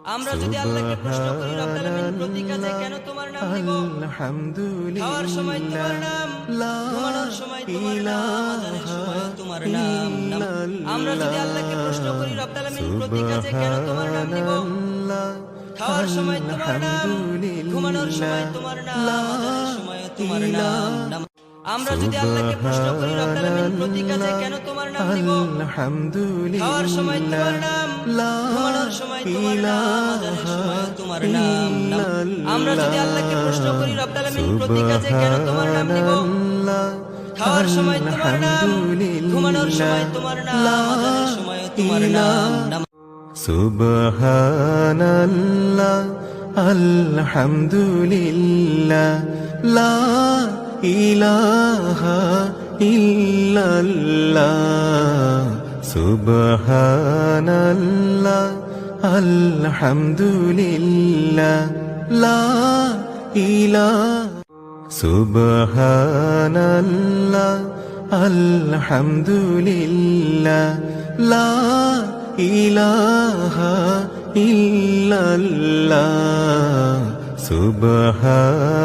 আমরা যদি আল্লাহকে প্রশ্ন করি রব্বুল আলামিন প্রতি কাজে কেন তোমার নাম নিব? খাওয়ার সময় তোমার নাম, ঘুমানোর সময় তোমার নাম, আযানের সময় তোমার নাম। আমরা যদি আল্লাহকে প্রশ্ন করি রব্বুল আলামিন প্রতি কাজে কেন তোমার নাম নিব? খাওয়ার সময় তোমার নাম, ঘুমানোর সময় তোমার নাম, আযানের সময় তোমার নাম। আমরা যদি আল্লাহকে প্রশ্ন করি রব্বুল আলামিন প্রতি কাজে কেন তোমার নাম নিব? খাওয়ার সময় তোমার নাম, ঘুমানোর সময় তোমার নাম, আযানের সময় তোমার নাম। আমরা যদি আল্লাহকে প্রশ্ন করি রব্বুল আলামিন প্রতি কাজে কেন তোমার নাম নিব? খাওয়ার সময় তোমার নাম, ঘুমানোর সময় তোমার নাম, আযানের সময় তোমার নাম। সুবহানাল্লাহ আলহামদুলিল্লাহ লা ইলাহা ইল্লাল্লাহ সুবহানাল্লাহ আলহামদুলিল্লাহ লা ইলাহা সুবহানাল্লাহ আলহামদুলিল্লাহ লা ইলাহা ইল্লাল্লাহ সুবহান